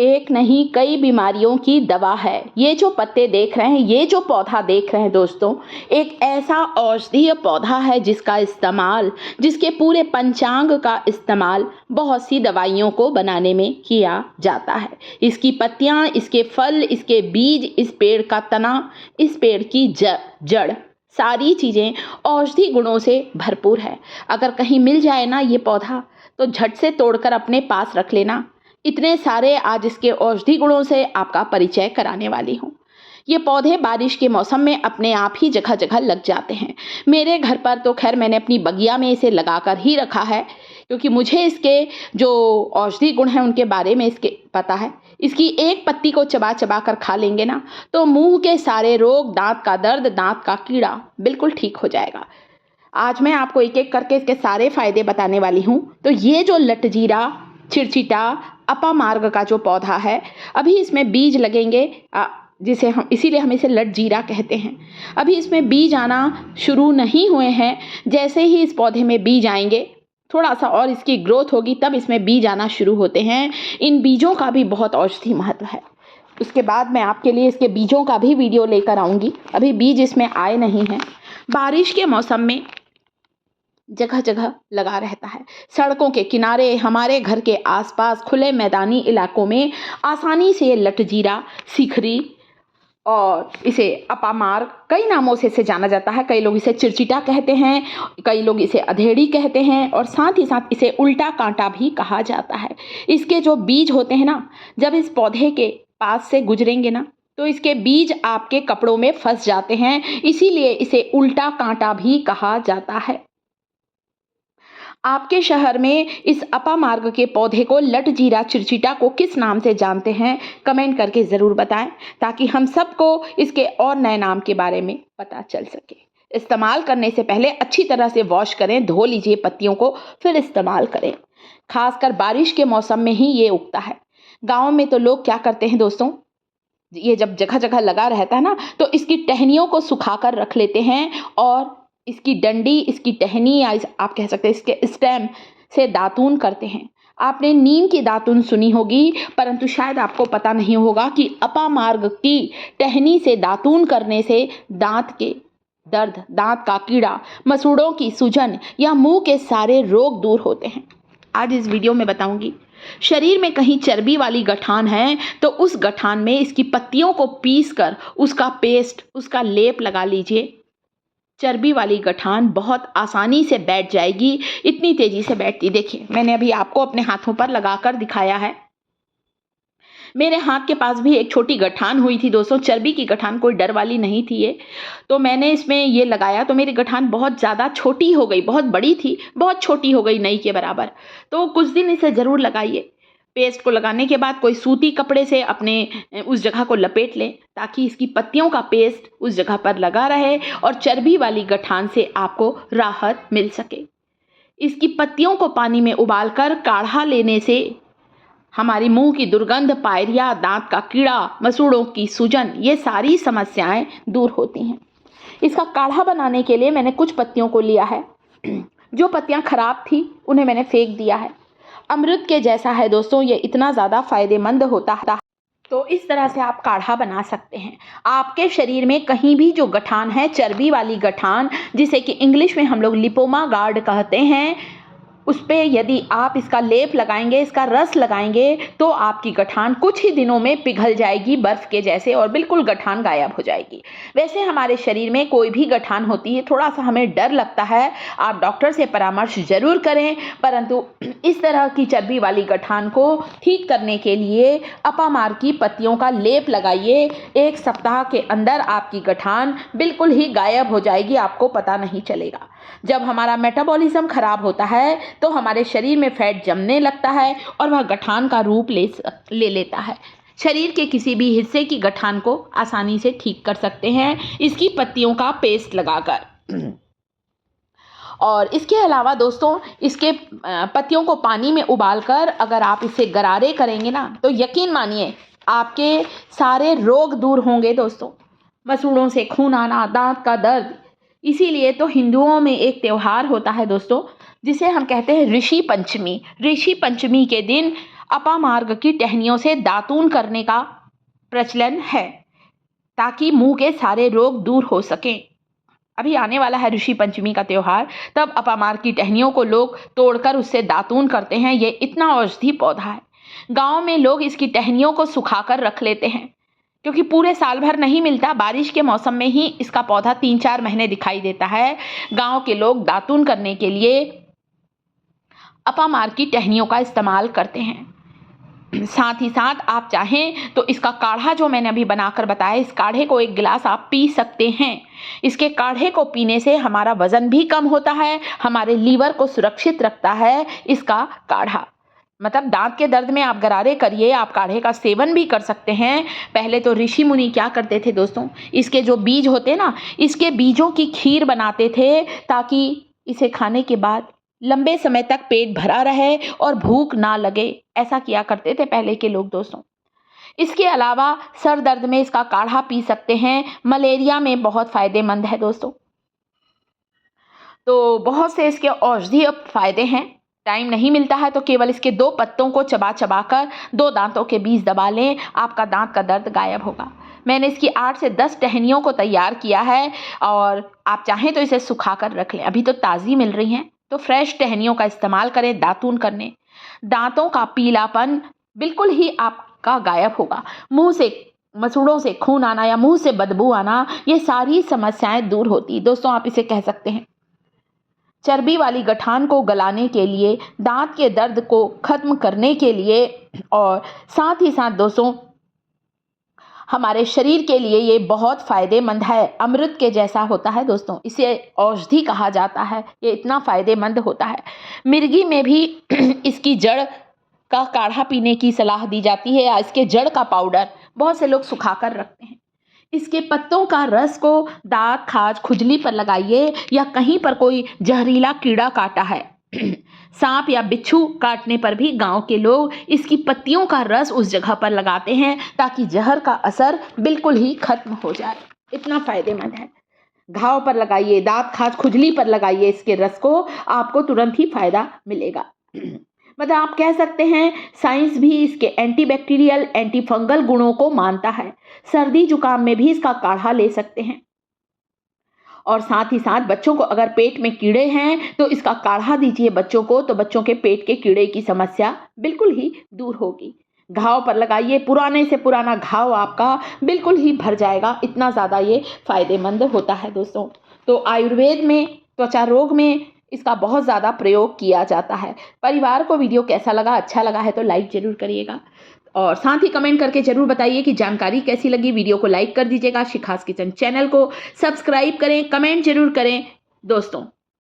एक नहीं कई बीमारियों की दवा है। ये जो पत्ते देख रहे हैं, ये जो पौधा देख रहे हैं दोस्तों, एक ऐसा औषधीय पौधा है जिसके पूरे पंचांग का इस्तेमाल बहुत सी दवाइयों को बनाने में किया जाता है। इसकी पत्तियां, इसके फल, इसके बीज, इस पेड़ का तना, इस पेड़ की जड़, सारी चीज़ें औषधि गुणों से भरपूर है। अगर कहीं मिल जाए ना ये पौधा, तो झट से तोड़कर अपने पास रख लेना। इतने सारे आज इसके औषधि गुणों से आपका परिचय कराने वाली हूँ। ये पौधे बारिश के मौसम में अपने आप ही जगह जगह लग जाते हैं। मेरे घर पर तो खैर मैंने अपनी बगिया में इसे लगाकर ही रखा है, क्योंकि मुझे इसके जो औषधि गुण हैं उनके बारे में इसके पता है। इसकी एक पत्ती को चबा चबा कर खा लेंगे ना, तो मुंह के सारे रोग, दांत का दर्द, दांत का कीड़ा बिल्कुल ठीक हो जाएगा। आज मैं आपको एक एक करके इसके सारे फायदे बताने वाली हूँ। तो ये जो लटजीरा, चिरचिटा, अपामार्ग का जो पौधा है, अभी इसमें बीज लगेंगे, जिसे हम इसीलिए हम इसे लटजीरा कहते हैं। अभी इसमें बीज आना शुरू नहीं हुए हैं। जैसे ही इस पौधे में बीज आएंगे, थोड़ा सा और इसकी ग्रोथ होगी, तब इसमें बीज आना शुरू होते हैं। इन बीजों का भी बहुत औषधि महत्व है। उसके बाद मैं आपके लिए इसके बीजों का भी वीडियो लेकर आऊँगी। अभी बीज इसमें आए नहीं हैं। बारिश के मौसम में जगह जगह लगा रहता है। सड़कों के किनारे, हमारे घर के आसपास, खुले मैदानी इलाकों में आसानी से ये लटजीरा, सिखरी और इसे अपामार्ग, कई नामों से इसे जाना जाता है। कई लोग इसे चिरचिटा कहते हैं, कई लोग इसे अधेड़ी कहते हैं, और साथ ही साथ इसे उल्टा कांटा भी कहा जाता है। इसके जो बीज होते हैं ना, जब इस पौधे के पास से गुजरेंगे ना, तो इसके बीज आपके कपड़ों में फंस जाते हैं। इसीलिए इसे उल्टा कांटा भी कहा जाता है। आपके शहर में इस अपामार्ग के पौधे को, लटजीरा चिरचिटा को किस नाम से जानते हैं, कमेंट करके ज़रूर बताएं, ताकि हम सबको इसके और नए नाम के बारे में पता चल सके। इस्तेमाल करने से पहले अच्छी तरह से वॉश करें, धो लीजिए पत्तियों को, फिर इस्तेमाल करें। खासकर बारिश के मौसम में ही ये उगता है। गाँव में तो लोग क्या करते हैं दोस्तों, ये जब जगह जगह लगा रहता है ना, तो इसकी टहनियों को सुखा कर रख लेते हैं और इसकी डंडी, इसकी टहनी, या आप कह सकते हैं इसके स्टेम से दातून करते हैं। आपने नीम की दातून सुनी होगी, परंतु शायद आपको पता नहीं होगा कि अपामार्ग की टहनी से दातून करने से दांत के दर्द, दांत का कीड़ा, मसूड़ों की सूजन या मुंह के सारे रोग दूर होते हैं। आज इस वीडियो में बताऊंगी। शरीर में कहीं चर्बी वाली गठान है, तो उस गठान में इसकी पत्तियों को पीस कर उसका पेस्ट, उसका लेप लगा लीजिए। चर्बी वाली गठान बहुत आसानी से बैठ जाएगी। इतनी तेजी से बैठती, देखिए मैंने अभी आपको अपने हाथों पर लगाकर दिखाया है। मेरे हाथ के पास भी एक छोटी गठान हुई थी दोस्तों, चर्बी की गठान, कोई डर वाली नहीं थी ये। तो मैंने इसमें ये लगाया, तो मेरी गठान बहुत ज़्यादा छोटी हो गई। बहुत बड़ी थी, बहुत छोटी हो गई, नई के बराबर। तो कुछ दिन इसे ज़रूर लगाइए। पेस्ट को लगाने के बाद कोई सूती कपड़े से अपने उस जगह को लपेट लें, ताकि इसकी पत्तियों का पेस्ट उस जगह पर लगा रहे और चर्बी वाली गठान से आपको राहत मिल सके। इसकी पत्तियों को पानी में उबालकर काढ़ा लेने से हमारी मुंह की दुर्गंध, पायरिया, दांत का कीड़ा, मसूड़ों की सूजन, ये सारी समस्याएं दूर होती हैं। इसका काढ़ा बनाने के लिए मैंने कुछ पत्तियों को लिया है। जो पत्तियां खराब थी उन्हें मैंने फेंक दिया है। अमृत के जैसा है दोस्तों, ये इतना ज़्यादा फायदेमंद होता है। तो इस तरह से आप काढ़ा बना सकते हैं। आपके शरीर में कहीं भी जो गठान है, चर्बी वाली गठान, जिसे कि इंग्लिश में हम लोग लिपोमा गार्ड कहते हैं, उस पर यदि आप इसका लेप लगाएंगे, इसका रस लगाएंगे, तो आपकी गठान कुछ ही दिनों में पिघल जाएगी बर्फ़ के जैसे, और बिल्कुल गठान गायब हो जाएगी। वैसे हमारे शरीर में कोई भी गठान होती है, थोड़ा सा हमें डर लगता है, आप डॉक्टर से परामर्श जरूर करें। परंतु इस तरह की चर्बी वाली गठान को ठीक करने के लिए अपामार्ग की पत्तियों का लेप लगाइए। 1 सप्ताह के अंदर आपकी गठान बिल्कुल ही गायब हो जाएगी, आपको पता नहीं चलेगा। जब हमारा मेटाबॉलिज्म खराब होता है, तो हमारे शरीर में फैट जमने लगता है और वह गठान का रूप ले लेता है। शरीर के किसी भी हिस्से की गठान को आसानी से ठीक कर सकते हैं इसकी पत्तियों का पेस्ट लगाकर। और इसके अलावा दोस्तों, इसके पत्तियों को पानी में उबालकर अगर आप इसे गरारे करेंगे ना, तो यकीन मानिए आपके सारे रोग दूर होंगे दोस्तों। मसूड़ों से खून आना, दांत का दर्द। इसीलिए तो हिंदुओं में एक त्यौहार होता है दोस्तों, जिसे हम कहते हैं ऋषि पंचमी। ऋषि पंचमी के दिन अपामार्ग की टहनियों से दातून करने का प्रचलन है ताकि मुंह के सारे रोग दूर हो सकें। अभी आने वाला है ऋषि पंचमी का त्योहार, तब अपामार्ग की टहनियों को लोग तोड़कर उससे दातून करते हैं। ये इतना औषधि पौधा है। गांव में लोग इसकी टहनियों को सुखाकर रख लेते हैं क्योंकि पूरे साल भर नहीं मिलता, बारिश के मौसम में ही इसका पौधा 3-4 महीने दिखाई देता है। गांव के लोग दातून करने के लिए अपामार्ग की टहनियों का इस्तेमाल करते हैं। साथ ही साथ आप चाहें तो इसका काढ़ा जो मैंने अभी बनाकर बताया, इस काढ़े को 1 गिलास आप पी सकते हैं। इसके काढ़े को पीने से हमारा वजन भी कम होता है, हमारे लीवर को सुरक्षित रखता है इसका काढ़ा। मतलब दांत के दर्द में आप गरारे करिए, आप काढ़े का सेवन भी कर सकते हैं। पहले तो ऋषि मुनि क्या करते थे दोस्तों, इसके जो बीज होते ना, इसके बीजों की खीर बनाते थे ताकि इसे खाने के बाद लंबे समय तक पेट भरा रहे और भूख ना लगे। ऐसा किया करते थे पहले के लोग दोस्तों। इसके अलावा सर दर्द में इसका काढ़ा पी सकते हैं। मलेरिया में बहुत फायदेमंद है दोस्तों। तो बहुत से इसके औषधीय फायदे हैं। टाइम नहीं मिलता है तो केवल इसके 2 पत्तों को चबा चबा कर 2 दांतों के बीच दबा लें, आपका दांत का दर्द गायब होगा। मैंने इसकी 8 से 10 टहनियों को तैयार किया है और आप चाहें तो इसे सुखा कर रख लें। अभी तो ताज़ी मिल रही हैं, तो फ्रेश टहनियों का इस्तेमाल करें दातून करने। दांतों का पीलापन बिल्कुल ही आपका गायब होगा। मुंह से मसूड़ों से खून आना या मुंह से बदबू आना, ये सारी समस्याएं दूर होती। दोस्तों आप इसे कह सकते हैं चर्बी वाली गठान को गलाने के लिए, दांत के दर्द को खत्म करने के लिए और साथ ही साथ दोस्तों हमारे शरीर के लिए ये बहुत फायदेमंद है। अमृत के जैसा होता है दोस्तों, इसे औषधि कहा जाता है। ये इतना फायदेमंद होता है। मिर्गी में भी इसकी जड़ का काढ़ा पीने की सलाह दी जाती है या इसके जड़ का पाउडर बहुत से लोग सुखा कर रखते हैं। इसके पत्तों का रस को दांत, खाज, खुजली पर लगाइए या कहीं पर कोई जहरीला कीड़ा काटा है, सांप या बिच्छू काटने पर भी गांव के लोग इसकी पत्तियों का रस उस जगह पर लगाते हैं ताकि जहर का असर बिल्कुल ही खत्म हो जाए। इतना फायदेमंद है। घाव पर लगाइए, दांत, खाज, खुजली पर लगाइए इसके रस को, आपको तुरंत ही फायदा मिलेगा। मतलब आप कह सकते हैं साइंस भी इसके एंटीबैक्टीरियल, एंटी फंगल गुणों को मानता है। सर्दी जुकाम में भी इसका काढ़ा ले सकते हैं। और साथ ही साथ बच्चों को अगर पेट में कीड़े हैं तो इसका काढ़ा दीजिए बच्चों को, तो बच्चों के पेट के कीड़े की समस्या बिल्कुल ही दूर होगी। घाव पर लगाइए, पुराने से पुराना घाव आपका बिल्कुल ही भर जाएगा। इतना ज़्यादा ये फायदेमंद होता है दोस्तों। तो आयुर्वेद में त्वचा रोग में इसका बहुत ज़्यादा प्रयोग किया जाता है। परिवार को वीडियो कैसा लगा, अच्छा लगा है तो लाइक ज़रूर करिएगा और साथ ही कमेंट करके ज़रूर बताइए कि जानकारी कैसी लगी। वीडियो को लाइक कर दीजिएगा। शिखास किचन चैनल को सब्सक्राइब करें, कमेंट जरूर करें दोस्तों।